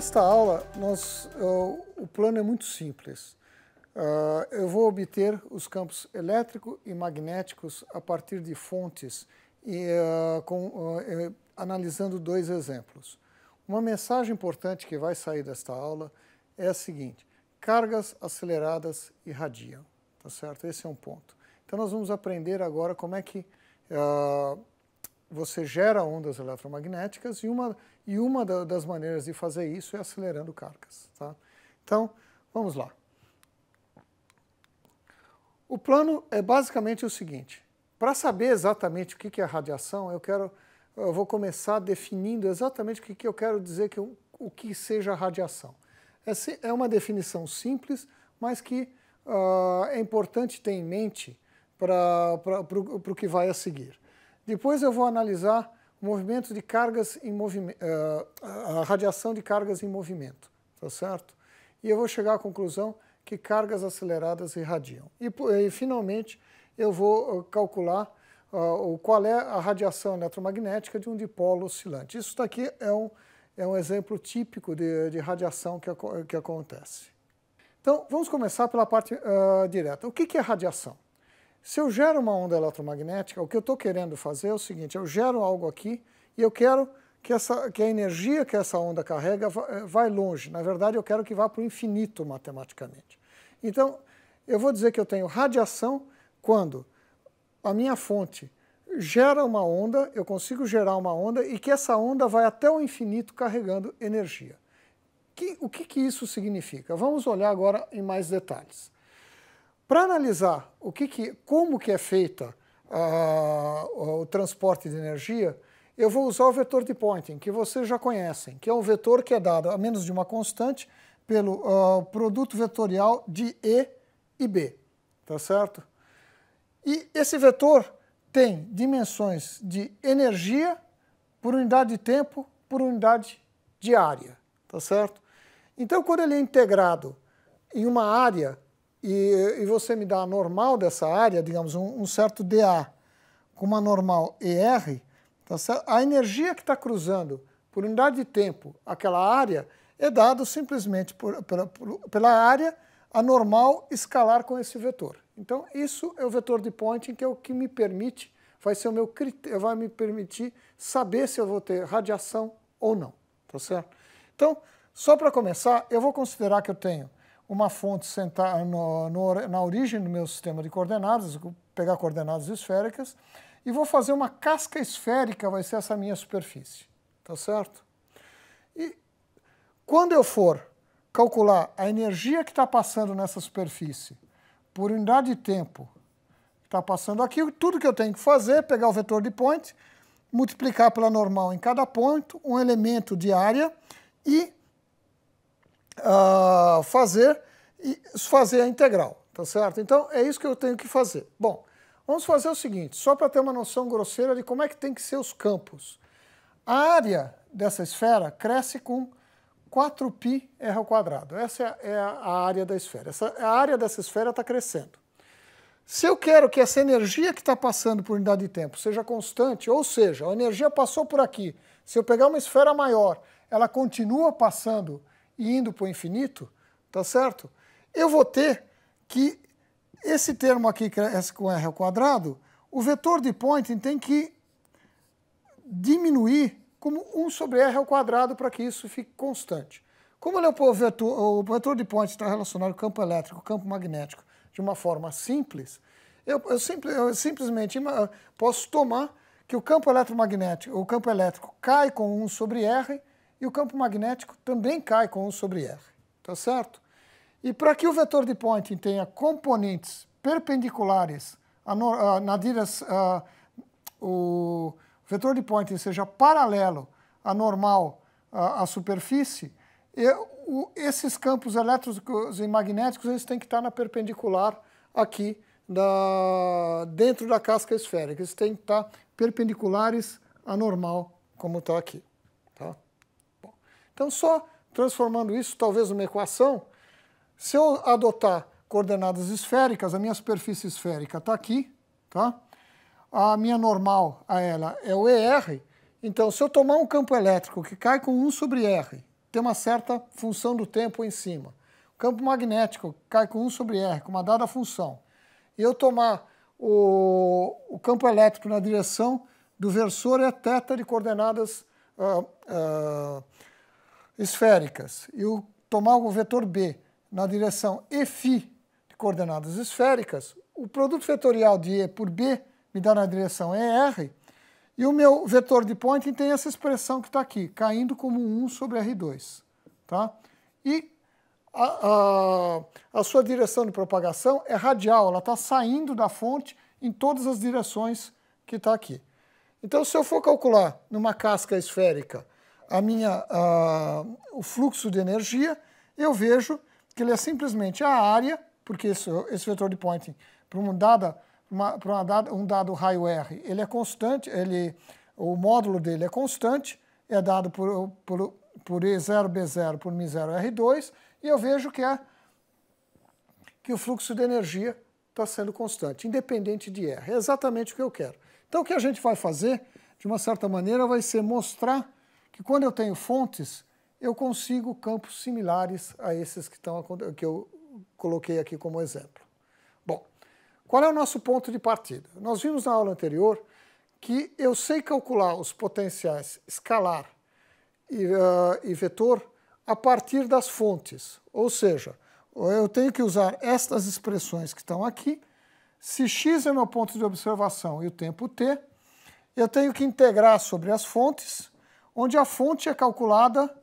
Nesta aula, o plano é muito simples. Eu vou obter os campos elétrico e magnéticos a partir de fontes, analisando dois exemplos. Uma mensagem importante que vai sair desta aula é a seguinte: cargas aceleradas irradiam, tá certo? Esse é um ponto. Então nós vamos aprender agora como é que você gera ondas eletromagnéticas e uma das maneiras de fazer isso é acelerando cargas, tá? Então, vamos lá. O plano é basicamente o seguinte: para saber exatamente o que é radiação, eu vou começar definindo exatamente o que eu quero dizer o que seja radiação. É uma definição simples, mas que é importante ter em mente para o que vai a seguir. Depois eu vou analisar o movimento de cargas em movimento, a radiação de cargas em movimento, tá certo? E eu vou chegar à conclusão que cargas aceleradas irradiam. E finalmente, eu vou calcular qual é a radiação eletromagnética de um dipolo oscilante. Isso daqui é um exemplo típico de radiação que acontece. Então, vamos começar pela parte direta. O que é radiação? Se eu gero uma onda eletromagnética, o que eu estou querendo fazer é o seguinte: eu gero algo aqui e eu quero que a energia que essa onda carrega vai longe. Na verdade, eu quero que vá para o infinito matematicamente. Então, eu vou dizer que eu tenho radiação quando a minha fonte gera uma onda, eu consigo gerar uma onda e que essa onda vai até o infinito carregando energia. O que isso significa? Vamos olhar agora em mais detalhes. Para analisar como que é feita o transporte de energia, eu vou usar o vetor de Poynting, que vocês já conhecem, que é um vetor que é dado a menos de uma constante pelo produto vetorial de E e B, tá certo? E esse vetor tem dimensões de energia por unidade de tempo por unidade de área, tá certo? Então, quando ele é integrado em uma área e você me dá a normal dessa área, digamos um certo dA com uma normal ER, tá certo? A energia que está cruzando por unidade de tempo aquela área é dado simplesmente pela área a normal escalar com esse vetor. Então, isso é o vetor de Poynting, que é o que me permite, vai ser o meu critério, vai me permitir saber se eu vou ter radiação ou não, tá certo? Então, só para começar, eu vou considerar que eu tenho uma fonte na origem do meu sistema de coordenadas, vou pegar coordenadas esféricas, e vou fazer uma casca esférica, vai ser essa minha superfície, tá certo? E quando eu for calcular a energia que está passando nessa superfície por unidade de tempo que está passando aqui, tudo que eu tenho que fazer é pegar o vetor de Poynting, multiplicar pela normal em cada ponto, um elemento de área e fazer a integral, tá certo? Então, é isso que eu tenho que fazer. Bom, vamos fazer o seguinte, só para ter uma noção grosseira de como é que tem que ser os campos. A área dessa esfera cresce com 4πr². Essa é a área da esfera. A área dessa esfera está crescendo. Se eu quero que essa energia que está passando por unidade de tempo seja constante, ou seja, a energia passou por aqui, se eu pegar uma esfera maior, ela continua passando e indo para o infinito, tá certo? Eu vou ter que esse termo aqui cresce com r², o vetor de Poynting tem que diminuir como 1 sobre r² para que isso fique constante. Como o vetor de Poynting está relacionado ao campo elétrico, campo magnético, de uma forma simples, eu simplesmente posso tomar que o campo eletromagnético, o campo elétrico cai com 1 sobre r e o campo magnético também cai com 1 sobre r, tá certo? E para que o vetor de Poynting tenha componentes perpendiculares, o vetor de Poynting seja paralelo à normal à superfície, esses campos elétricos e magnéticos eles têm que estar na perpendicular aqui dentro da casca esférica. Eles têm que estar perpendiculares à normal, como está aqui. Tá? Bom, então, só transformando isso talvez numa equação, se eu adotar coordenadas esféricas, a minha superfície esférica está aqui, tá? A minha normal a ela é o ER. Então, se eu tomar um campo elétrico que cai com 1 sobre R, tem uma certa função do tempo em cima. O campo magnético cai com 1 sobre R, com uma dada função. E eu tomar o campo elétrico na direção do versor é θ de coordenadas esféricas. E eu tomar o vetor B na direção Φ de coordenadas esféricas, o produto vetorial de E por B me dá na direção ER, e o meu vetor de Poynting tem essa expressão que está aqui, caindo como 1 sobre R2. Tá? E a sua direção de propagação é radial, ela está saindo da fonte em todas as direções que está aqui. Então, se eu for calcular numa casca esférica o fluxo de energia, eu vejo que ele é simplesmente a área, porque esse vetor de Poynting, para um dado raio R, ele é constante, o módulo dele é constante, é dado por E0, B0 por μ0, R2, e eu vejo que o fluxo de energia está sendo constante, independente de R. É exatamente o que eu quero. Então, o que a gente vai fazer, de uma certa maneira, vai ser mostrar que quando eu tenho fontes, eu consigo campos similares a esses que eu coloquei aqui como exemplo. Bom, qual é o nosso ponto de partida? Nós vimos na aula anterior que eu sei calcular os potenciais escalar e vetor a partir das fontes, ou seja, eu tenho que usar estas expressões que estão aqui. Se x é meu ponto de observação e o tempo t, eu tenho que integrar sobre as fontes, onde a fonte é calculada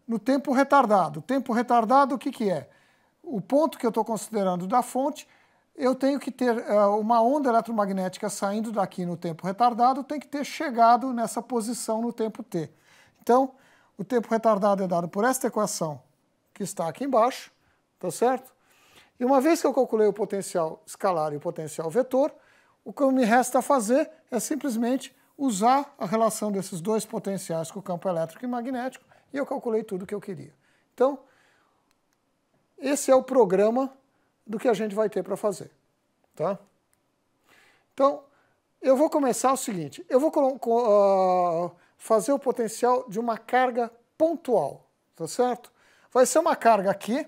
no tempo retardado. O tempo retardado, o que é? O ponto que eu estou considerando da fonte, eu tenho que ter uma onda eletromagnética saindo daqui no tempo retardado, tem que ter chegado nessa posição no tempo t. Então, o tempo retardado é dado por esta equação que está aqui embaixo, tá certo? E uma vez que eu calculei o potencial escalar e o potencial vetor, o que me resta fazer é simplesmente usar a relação desses dois potenciais com o campo elétrico e magnético, e eu calculei tudo o que eu queria. Então, esse é o programa do que a gente vai ter para fazer. Tá? Então, eu vou começar o seguinte, eu vou fazer o potencial de uma carga pontual, tá certo? Vai ser uma carga aqui,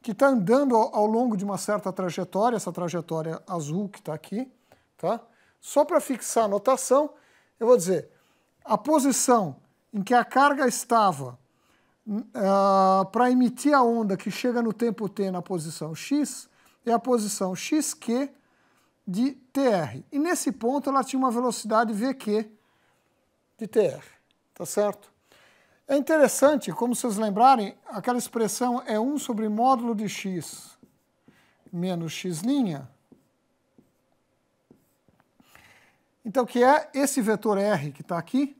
que está andando ao longo de uma certa trajetória, essa trajetória azul que está aqui, tá? Só para fixar a notação, eu vou dizer, a posição em que a carga estava para emitir a onda que chega no tempo t na posição x, é a posição xq de tr. E nesse ponto ela tinha uma velocidade vq de tr, tá certo? É interessante, como vocês lembrarem, aquela expressão é 1 sobre módulo de x menos x'. Então, que é esse vetor R que está aqui,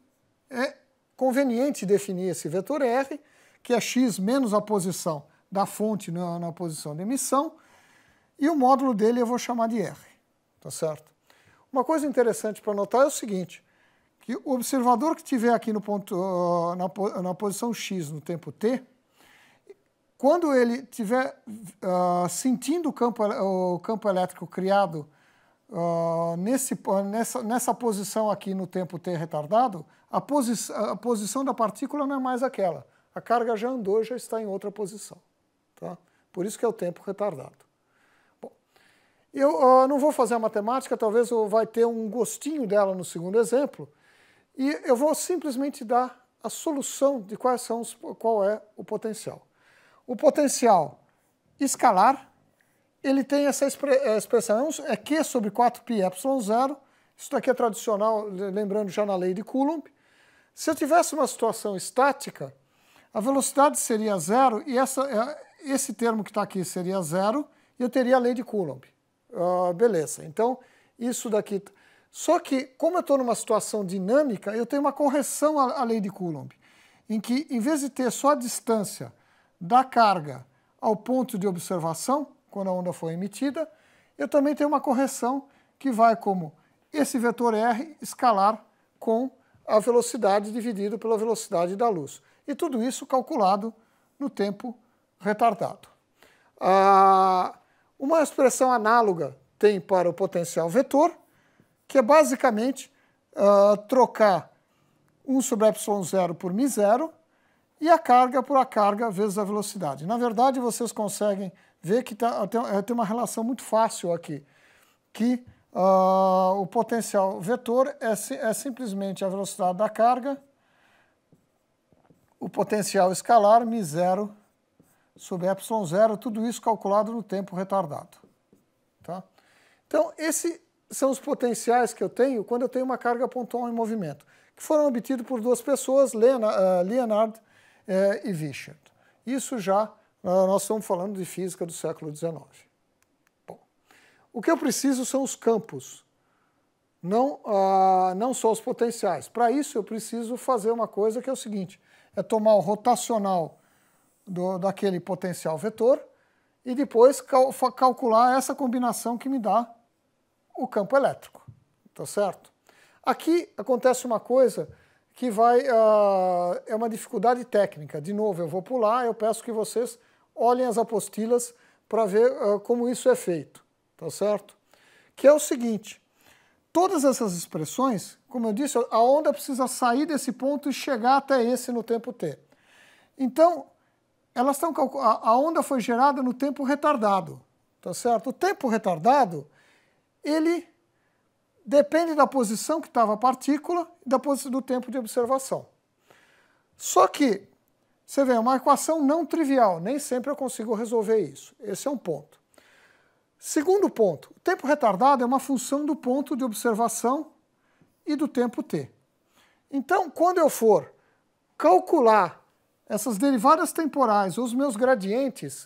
é conveniente definir esse vetor R, que é x menos a posição da fonte na posição de emissão, e o módulo dele eu vou chamar de R, tá certo? Uma coisa interessante para notar é o seguinte, que o observador que estiver aqui no ponto, na posição x no tempo t, quando ele estiver sentindo o campo elétrico criado nessa posição aqui no tempo t retardado, a posição da partícula não é mais aquela. A carga já andou, já está em outra posição. Tá? Por isso que é o tempo retardado. Bom, eu não vou fazer a matemática, talvez eu vai ter um gostinho dela no segundo exemplo, e eu vou simplesmente dar a solução de qual é o potencial. O potencial escalar, ele tem essa expressão, é Q sobre 4πε0, isso daqui é tradicional, lembrando já na lei de Coulomb. Se eu tivesse uma situação estática, a velocidade seria zero, e esse termo que está aqui seria zero, e eu teria a lei de Coulomb. Beleza, então isso daqui... Só que, como eu estou numa situação dinâmica, eu tenho uma correção à lei de Coulomb, em que, em vez de ter só a distância da carga ao ponto de observação, quando a onda foi emitida, eu também tenho uma correção que vai como esse vetor R escalar com a velocidade dividido pela velocidade da luz. E tudo isso calculado no tempo retardado. Uma expressão análoga tem para o potencial vetor, que é basicamente trocar 1 sobre ε0 por μ0, e a carga por a carga vezes a velocidade. Na verdade, vocês conseguem ver que tem uma relação muito fácil aqui, que o potencial vetor é simplesmente a velocidade da carga, o potencial escalar, μ0 sobre ε0, tudo isso calculado no tempo retardado. Tá? Então, esses são os potenciais que eu tenho quando eu tenho uma carga pontual em movimento, que foram obtidos por duas pessoas, Leonard e Wishart. Isso já, nós estamos falando de física do século XIX. Bom, o que eu preciso são os campos, não só os potenciais. Para isso eu preciso fazer uma coisa que é o seguinte, é tomar o rotacional daquele potencial vetor e depois calcular essa combinação que me dá o campo elétrico, tá certo? Aqui acontece uma coisa que é uma dificuldade técnica. De novo, eu vou pular, eu peço que vocês olhem as apostilas para ver como isso é feito, tá certo? Que é o seguinte, todas essas expressões, como eu disse, a onda precisa sair desse ponto e chegar até esse no tempo t. Então, a onda foi gerada no tempo retardado, tá certo? O tempo retardado, ele depende da posição que estava a partícula e do tempo de observação. Só que, você vê, é uma equação não trivial, nem sempre eu consigo resolver isso. Esse é um ponto. Segundo ponto, o tempo retardado é uma função do ponto de observação e do tempo t. Então, quando eu for calcular essas derivadas temporais, os meus gradientes,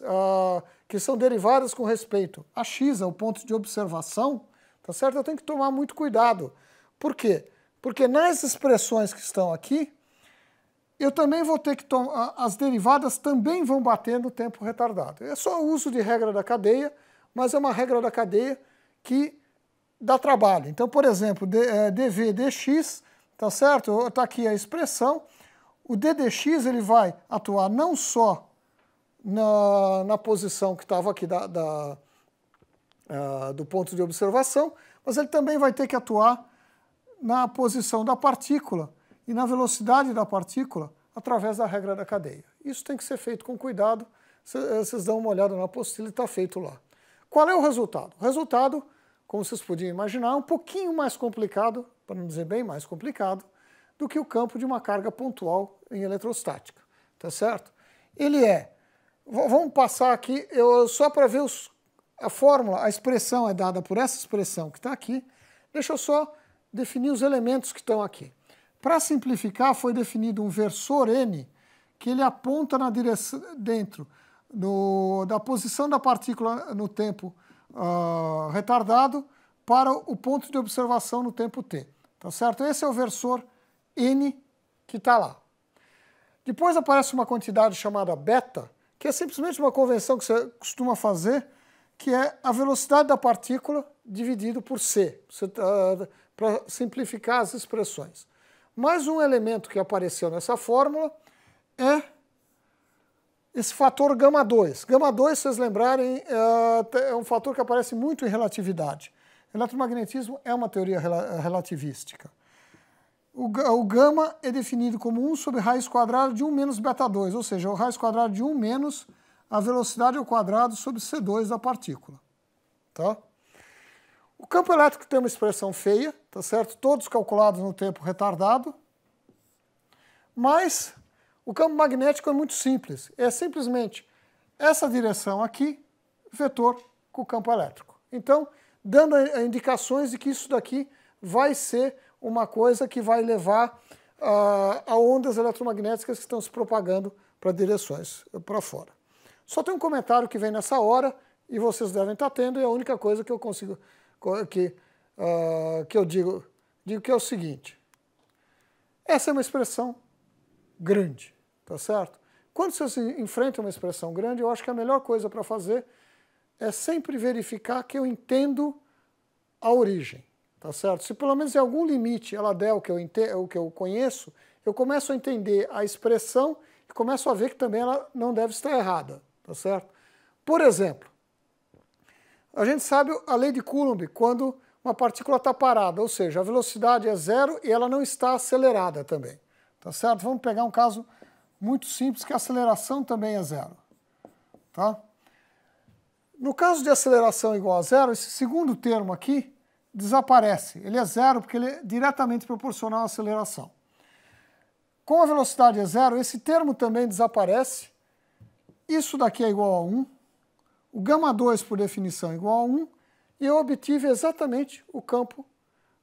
que são derivadas com respeito a x, ao ponto de observação, tá certo? Eu tenho que tomar muito cuidado. Por quê? Porque nas expressões que estão aqui, eu também vou ter que tomar, as derivadas também vão bater no tempo retardado. É só o uso de regra da cadeia, mas é uma regra da cadeia que dá trabalho. Então, por exemplo, dv dx, tá certo? Está aqui a expressão. O d dx ele vai atuar não só na posição que estava aqui do ponto de observação, mas ele também vai ter que atuar na posição da partícula e na velocidade da partícula através da regra da cadeia. Isso tem que ser feito com cuidado. Vocês dão uma olhada na apostila e está feito lá. Qual é o resultado? O resultado, como vocês podiam imaginar, é um pouquinho mais complicado, para não dizer bem mais complicado, do que o campo de uma carga pontual em eletrostática. Tá certo? Ele vamos passar aqui, só para ver a fórmula, a expressão é dada por essa expressão que está aqui. Deixa eu só definir os elementos que estão aqui. Para simplificar, foi definido um versor n, que ele aponta na direção, dentro da posição da partícula no tempo retardado para o ponto de observação no tempo t. Tá certo? Esse é o versor n que está lá. Depois aparece uma quantidade chamada beta, que é simplesmente uma convenção que você costuma fazer, que é a velocidade da partícula dividido por c, para simplificar as expressões. Mais um elemento que apareceu nessa fórmula é esse fator γ2. γ2, se vocês lembrarem, é um fator que aparece muito em relatividade. O eletromagnetismo é uma teoria relativística. O gama é definido como 1 sobre raiz quadrada de 1 menos beta2, ou seja, o raiz quadrada de 1 menos a velocidade ao quadrado sobre C2 da partícula. Tá? O campo elétrico tem uma expressão feia, tá certo? Todos calculados no tempo retardado, mas o campo magnético é muito simples. É simplesmente essa direção aqui, vetor com o campo elétrico. Então, dando indicações de que isso daqui vai ser uma coisa que vai levar a ondas eletromagnéticas que estão se propagando para direções para fora. Só tem um comentário que vem nessa hora e vocês devem estar tendo, e a única coisa que eu consigo, que eu digo que é o seguinte. Essa é uma expressão grande, tá certo? Quando você enfrenta uma expressão grande, eu acho que a melhor coisa para fazer é sempre verificar que eu entendo a origem. Tá certo? Se pelo menos em algum limite ela der o que eu conheço, eu começo a entender a expressão e começo a ver que também ela não deve estar errada. Tá certo? Por exemplo, a gente sabe a lei de Coulomb quando uma partícula está parada, ou seja, a velocidade é zero e ela não está acelerada também. Tá certo? Vamos pegar um caso muito simples, que a aceleração também é zero. Tá? No caso de aceleração igual a zero, esse segundo termo aqui desaparece. Ele é zero porque ele é diretamente proporcional à aceleração. Com a velocidade é zero, esse termo também desaparece. Isso daqui é igual a 1. O γ2, por definição, é igual a 1. E eu obtive exatamente o campo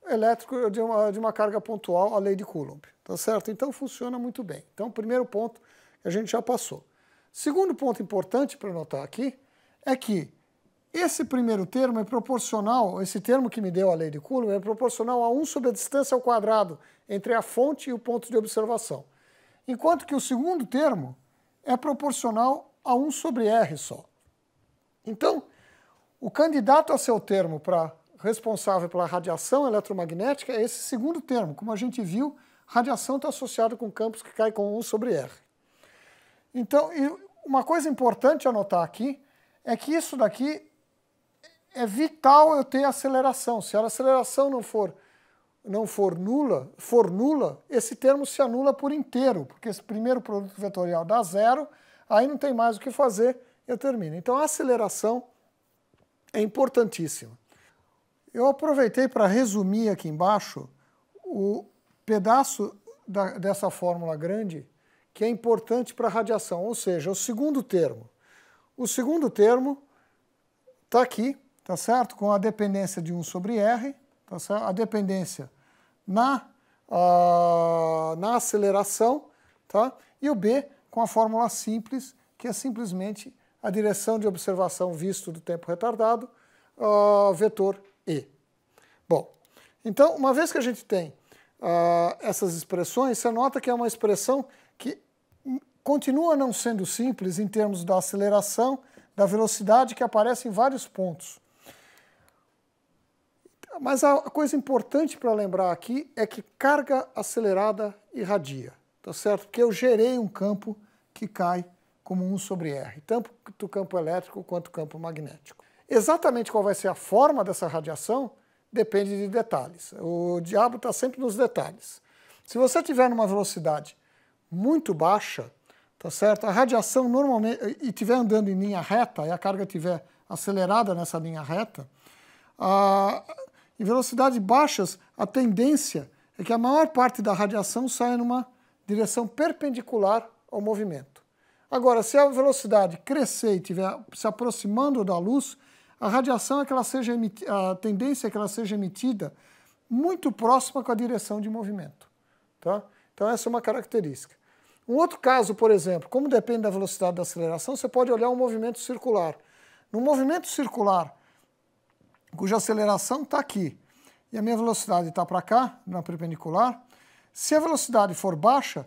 elétrico de uma carga pontual, a lei de Coulomb. Tá certo? Então funciona muito bem. Então, primeiro ponto que a gente já passou. Segundo ponto importante para notar aqui é que esse primeiro termo é proporcional, esse termo que me deu a lei de Coulomb é proporcional a 1 sobre a distância ao quadrado entre a fonte e o ponto de observação. Enquanto que o segundo termo é proporcional a 1 sobre R só. Então, o candidato a ser o termo responsável pela radiação eletromagnética é esse segundo termo. Como a gente viu, radiação está associada com campos que caem com 1 sobre R. Então, uma coisa importante a notar aqui é que isso daqui é vital eu ter aceleração. Se a aceleração não for nula, esse termo se anula por inteiro, porque esse primeiro produto vetorial dá zero, aí não tem mais o que fazer, eu termino. Então a aceleração é importantíssima. Eu aproveitei para resumir aqui embaixo o pedaço dessa fórmula grande que é importante para a radiação, ou seja, o segundo termo. O segundo termo está aqui, tá certo? Com a dependência de 1 sobre R, tá certo? A dependência na aceleração, tá? E o B com a fórmula simples, que é simplesmente a direção de observação visto do tempo retardado, vetor E. Bom, então, uma vez que a gente tem essas expressões, você nota que é uma expressão que continua não sendo simples em termos da aceleração, da velocidade, que aparece em vários pontos. Mas a coisa importante para lembrar aqui é que carga acelerada irradia, tá certo? Porque eu gerei um campo que cai como 1 sobre R, tanto o campo elétrico quanto o campo magnético. Exatamente qual vai ser a forma dessa radiação depende de detalhes. O diabo está sempre nos detalhes. Se você estiver numa velocidade muito baixa, tá certo? A radiação normalmente, e estiver andando em linha reta, e a carga estiver acelerada nessa linha reta, em velocidades baixas, a tendência é que a maior parte da radiação saia numa direção perpendicular ao movimento. Agora, se a velocidade crescer e estiver se aproximando da luz, a radiação é que ela seja a tendência é que ela seja emitida muito próxima com a direção de movimento. Tá? Então essa é uma característica. Um outro caso, por exemplo, como depende da velocidade da aceleração, você pode olhar um movimento circular. No movimento circular, cuja aceleração está aqui, e a minha velocidade está para cá, na perpendicular, se a velocidade for baixa,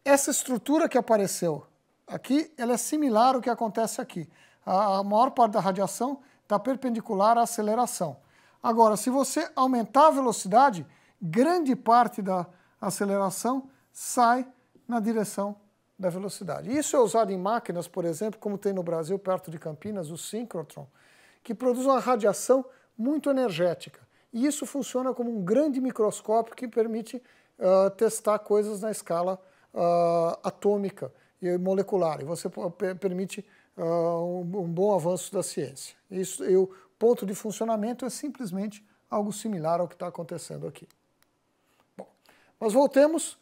essa estrutura que apareceu aqui, ela é similar ao que acontece aqui. A maior parte da radiação está perpendicular à aceleração. Agora, se você aumentar a velocidade, grande parte da aceleração sai na direção da velocidade. Isso é usado em máquinas, por exemplo, como tem no Brasil, perto de Campinas, o síncrotron, que produz uma radiação muito energética. E isso funciona como um grande microscópio que permite testar coisas na escala atômica e molecular. E você permite um bom avanço da ciência. Isso, e o ponto de funcionamento é simplesmente algo similar ao que está acontecendo aqui. Bom, mas voltemos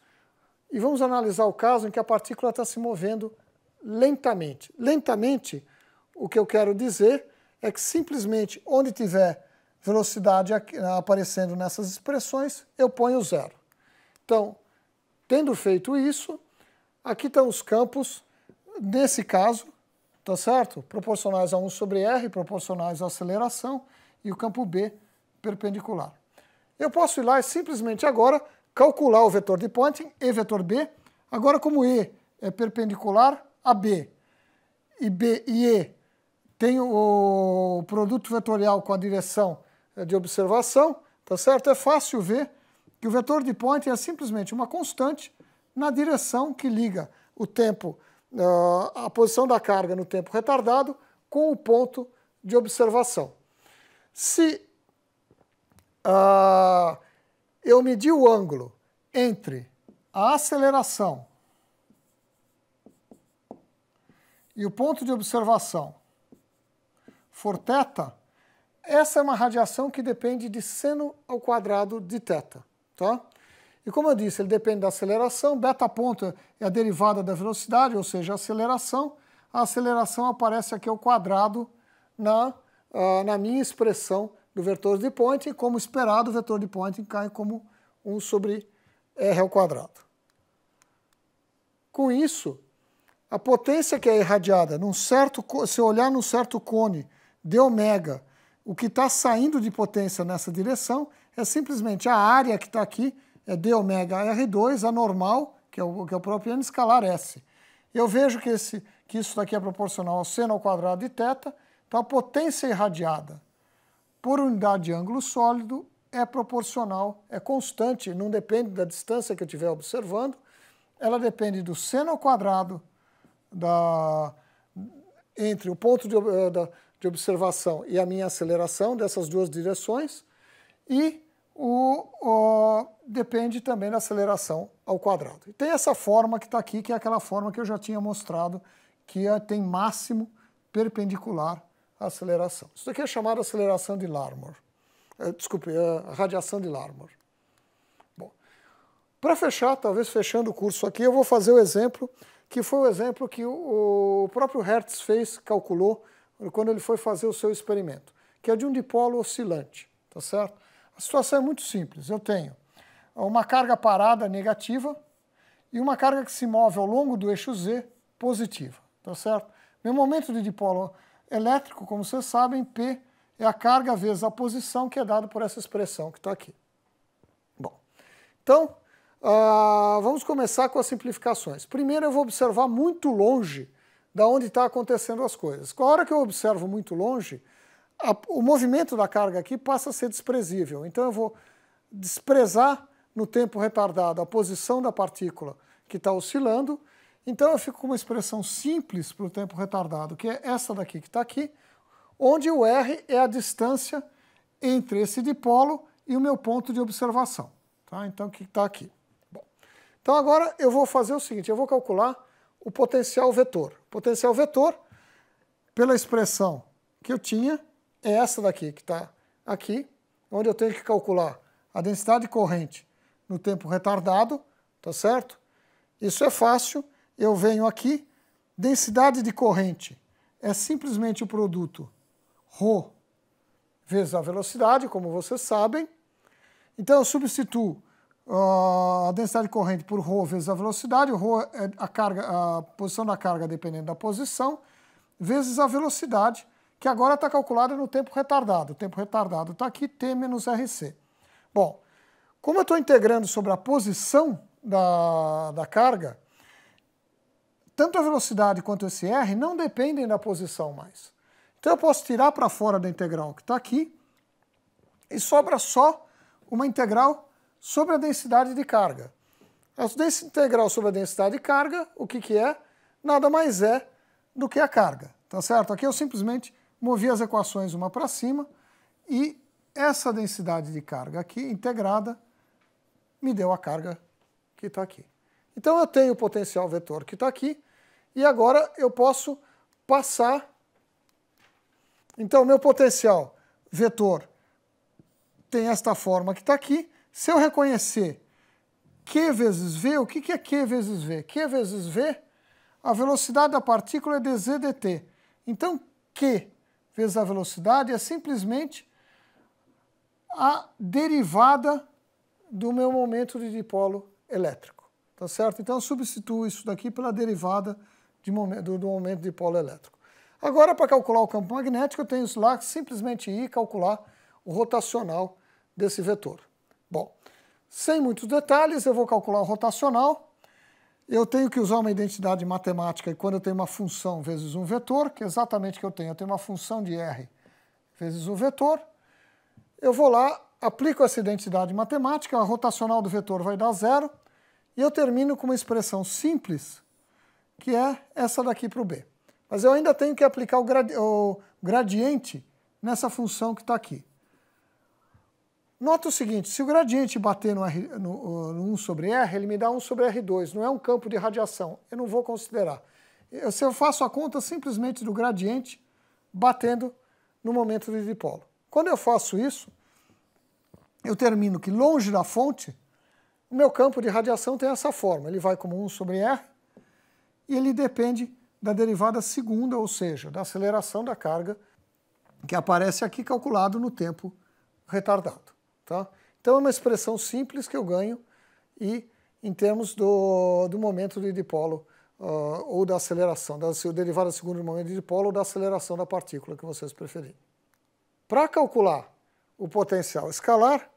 e vamos analisar o caso em que a partícula está se movendo lentamente. Lentamente, o que eu quero dizer é que simplesmente onde tiver velocidade aparecendo nessas expressões, eu ponho zero. Então, tendo feito isso, aqui estão os campos, nesse caso, tá certo? Proporcionais a 1 sobre R, proporcionais à aceleração, e o campo B perpendicular. Eu posso ir lá e simplesmente agora calcular o vetor de Poynting, E vetor B. Agora, como E é perpendicular a B e E tem o produto vetorial com a direção de observação, tá certo? É fácil ver que o vetor de Poynting é simplesmente uma constante na direção que liga o tempo, a posição da carga no tempo retardado com o ponto de observação. Se eu medir o ângulo entre a aceleração e o ponto de observação for θ, essa é uma radiação que depende de seno ao quadrado de θ, tá? E como eu disse, ele depende da aceleração, beta ponto é a derivada da velocidade, ou seja, a aceleração aparece aqui ao quadrado na minha expressão do vetor de Poynting, e como esperado, o vetor de Poynting cai como 1 sobre r ao quadrado. Com isso, a potência que é irradiada, se eu olhar num certo cone de ômega, o que está saindo de potência nessa direção é simplesmente a área que está aqui, é d ômega R2, a normal, que é o próprio n escalar S. Eu vejo que isso daqui é proporcional ao seno ao quadrado de θ, então a potência irradiada por unidade de ângulo sólido é proporcional, é constante, não depende da distância que eu estiver observando, ela depende do seno ao quadrado entre o ponto de observação e a minha aceleração, dessas duas direções, e depende também da aceleração ao quadrado. E tem essa forma que está aqui, que é aquela forma que eu já tinha mostrado, que tem máximo perpendicular à aceleração. Isso daqui é chamado aceleração de Larmor. Desculpe, radiação de Larmor. Bom, para fechar, talvez fechando o curso aqui, eu vou fazer o exemplo, que foi o exemplo que o próprio Hertz calculou, quando ele foi fazer o seu experimento, que é de um dipolo oscilante, tá certo? A situação é muito simples. Eu tenho uma carga parada negativa e uma carga que se move ao longo do eixo Z positiva, tá certo? Meu momento de dipolo elétrico, como vocês sabem, P é a carga vezes a posição, que é dado por essa expressão que está aqui. Bom, então, vamos começar com as simplificações. Primeiro eu vou observar muito longe da onde está acontecendo as coisas. Com a hora que eu observo muito longe, o movimento da carga aqui passa a ser desprezível. Então eu vou desprezar no tempo retardado a posição da partícula que está oscilando. Então eu fico com uma expressão simples para o tempo retardado, que é essa daqui que está aqui, onde o R é a distância entre esse dipolo e o meu ponto de observação. Tá? Então, o que está aqui? Bom, então agora eu vou fazer o seguinte, eu vou calcular o potencial vetor. O potencial vetor, pela expressão que eu tinha, é essa daqui, que está aqui, onde eu tenho que calcular a densidade corrente no tempo retardado, tá certo? Isso é fácil, eu venho aqui, densidade de corrente é simplesmente o produto ρ vezes a velocidade, como vocês sabem. Então eu substituo a densidade corrente por ρ vezes a velocidade, o ρ é a posição da carga dependendo da posição, vezes a velocidade, que agora está calculada no tempo retardado. O tempo retardado está aqui, T menos RC. Bom, como eu estou integrando sobre a posição da carga, tanto a velocidade quanto esse R não dependem da posição mais. Então eu posso tirar para fora da integral que está aqui e sobra só uma integral sobre a densidade de carga. Essa integral sobre a densidade de carga, o que é? Nada mais é do que a carga, tá certo? Aqui eu simplesmente movi as equações uma para cima e essa densidade de carga aqui integrada me deu a carga que está aqui. Então eu tenho o potencial vetor que está aqui e agora eu posso passar. Então meu potencial vetor tem esta forma que está aqui. Se eu reconhecer Q vezes V, o que é Q vezes V? Q vezes V, a velocidade da partícula é dz dt. Então Q vezes a velocidade é simplesmente a derivada do meu momento de dipolo elétrico. Tá certo? Então eu substituo isso daqui pela derivada do momento de dipolo elétrico. Agora, para calcular o campo magnético, eu tenho lá simplesmente ir calcular o rotacional desse vetor. Bom, sem muitos detalhes, eu vou calcular o rotacional. Eu tenho que usar uma identidade matemática, e quando eu tenho uma função vezes um vetor, que é exatamente o que eu tenho uma função de R vezes um vetor, eu vou lá, aplico essa identidade matemática, a rotacional do vetor vai dar 0, e eu termino com uma expressão simples, que é essa daqui para o B. Mas eu ainda tenho que aplicar o gradiente nessa função que está aqui. Nota o seguinte, se o gradiente bater no 1 sobre R, ele me dá 1 sobre R2, não é um campo de radiação, eu não vou considerar. eu faço a conta simplesmente do gradiente batendo no momento de dipolo. Quando eu faço isso, eu termino que longe da fonte, o meu campo de radiação tem essa forma. Ele vai como 1 sobre R e ele depende da derivada segunda, ou seja, da aceleração da carga que aparece aqui calculado no tempo retardado. Tá? Então é uma expressão simples que eu ganho e em termos do momento de dipolo ou da aceleração, da derivada segunda do momento de dipolo ou da aceleração da partícula, que vocês preferirem. Para calcular o potencial escalar,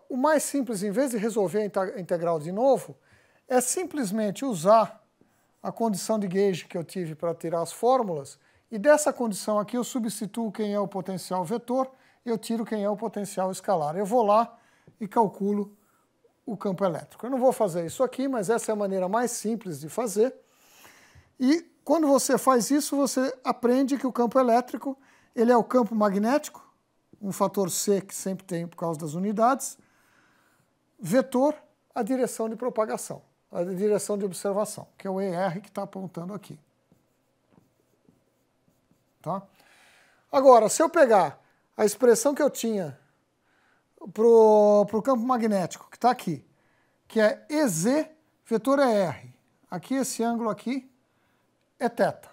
o mais simples, em vez de resolver a integral de novo, é simplesmente usar a condição de gauge que eu tive para tirar as fórmulas, e dessa condição aqui eu substituo quem é o potencial vetor, eu tiro quem é o potencial escalar. Eu vou lá e calculo o campo elétrico. Eu não vou fazer isso aqui, mas essa é a maneira mais simples de fazer. E quando você faz isso, você aprende que o campo elétrico ele é o campo magnético, um fator C que sempre tem por causa das unidades, vetor, a direção de propagação, a direção de observação, que é o ER que está apontando aqui. Tá? Agora, se eu pegar a expressão que eu tinha para o campo magnético, que está aqui, que é EZ, vetor é R. Aqui, esse ângulo aqui é θ,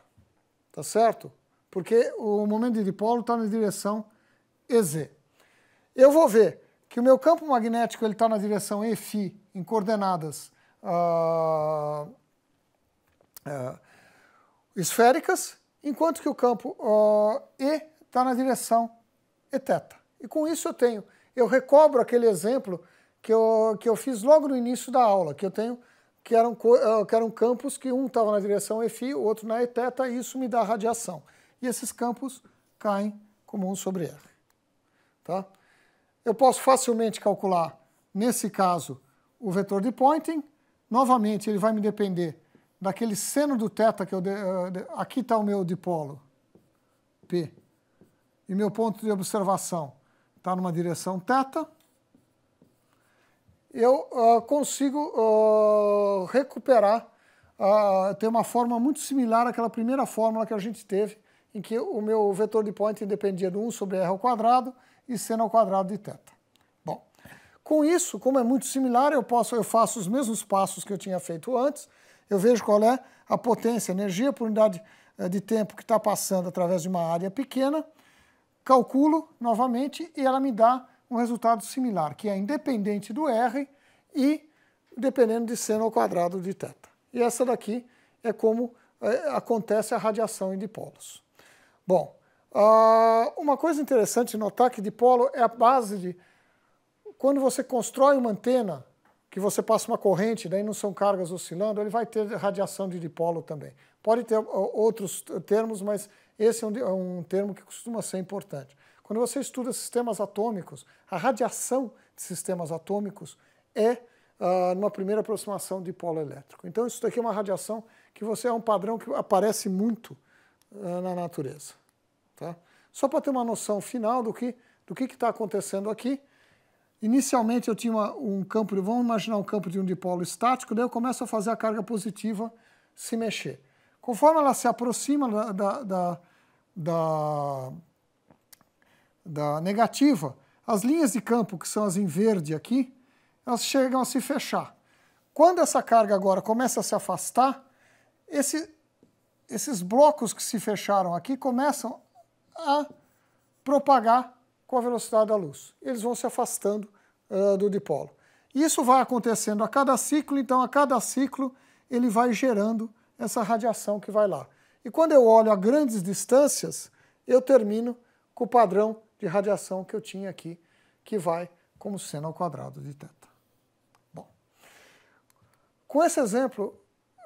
tá certo? Porque o momento de dipolo está na direção EZ. Eu vou ver que o meu campo magnético está na direção Eφ, em coordenadas esféricas, enquanto que o campo E está na direção Eθ. E com isso eu recobro aquele exemplo que eu fiz logo no início da aula, que eu tenho, que eram campos que um estava na direção Εφ, o outro na Eθ, e isso me dá radiação. E esses campos caem como 1 sobre R. Tá? Eu posso facilmente calcular, nesse caso, o vetor de Poynting. Novamente, ele vai me depender daquele seno do θ que aqui está o meu dipolo, P, e meu ponto de observação está numa direção θ. Eu consigo recuperar, ter uma forma muito similar àquela primeira fórmula que a gente teve, em que o meu vetor de Poynting dependia do 1 sobre R ao quadrado e seno ao quadrado de θ. Bom, com isso, como é muito similar, eu faço os mesmos passos que eu tinha feito antes, eu vejo qual é a potência, a energia por unidade de tempo que está passando através de uma área pequena, calculo novamente e ela me dá um resultado similar, que é independente do R e dependendo de seno ao quadrado de θ. E essa daqui é como acontece a radiação em dipolos. Bom, uma coisa interessante de notar que dipolo é a base de... Quando você constrói uma antena, que você passa uma corrente, daí não são cargas oscilando, ele vai ter radiação de dipolo também. Pode ter outros termos, mas esse é um termo que costuma ser importante. Quando você estuda sistemas atômicos, a radiação de sistemas atômicos é, numa primeira aproximação, dipolo elétrico. Então isso daqui é uma radiação que é um padrão que aparece muito na natureza. Tá? Só para ter uma noção final do que está acontecendo aqui. Inicialmente eu tinha um campo, vamos imaginar um campo de um dipolo estático, daí eu começo a fazer a carga positiva se mexer. Conforme ela se aproxima da negativa, as linhas de campo, que são as em verde aqui, elas chegam a se fechar. Quando essa carga agora começa a se afastar, esses blocos que se fecharam aqui começam a propagar com a velocidade da luz. Eles vão se afastando do dipolo. Isso vai acontecendo a cada ciclo, então a cada ciclo ele vai gerando essa radiação que vai lá. E quando eu olho a grandes distâncias, eu termino com o padrão de radiação que eu tinha aqui, que vai como seno ao quadrado de θ. Bom, com esse exemplo,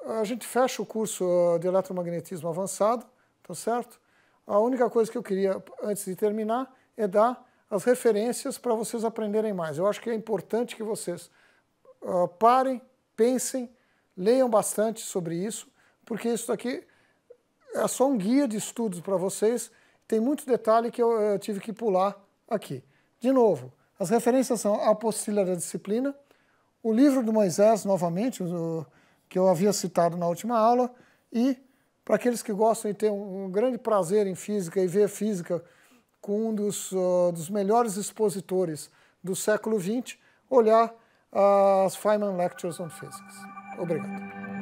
a gente fecha o curso de eletromagnetismo avançado, tá certo? A única coisa que eu queria, antes de terminar, é dar as referências para vocês aprenderem mais. Eu acho que é importante que vocês parem, pensem, leiam bastante sobre isso, porque isso daqui é só um guia de estudos para vocês. Tem muito detalhe que eu tive que pular aqui. De novo, as referências são a apostila da disciplina, o livro do Moisés, novamente, que eu havia citado na última aula, E para aqueles que gostam de ter um grande prazer em física e ver física com um dos melhores expositores do século XX, olhar as Feynman Lectures on Physics. Obrigado.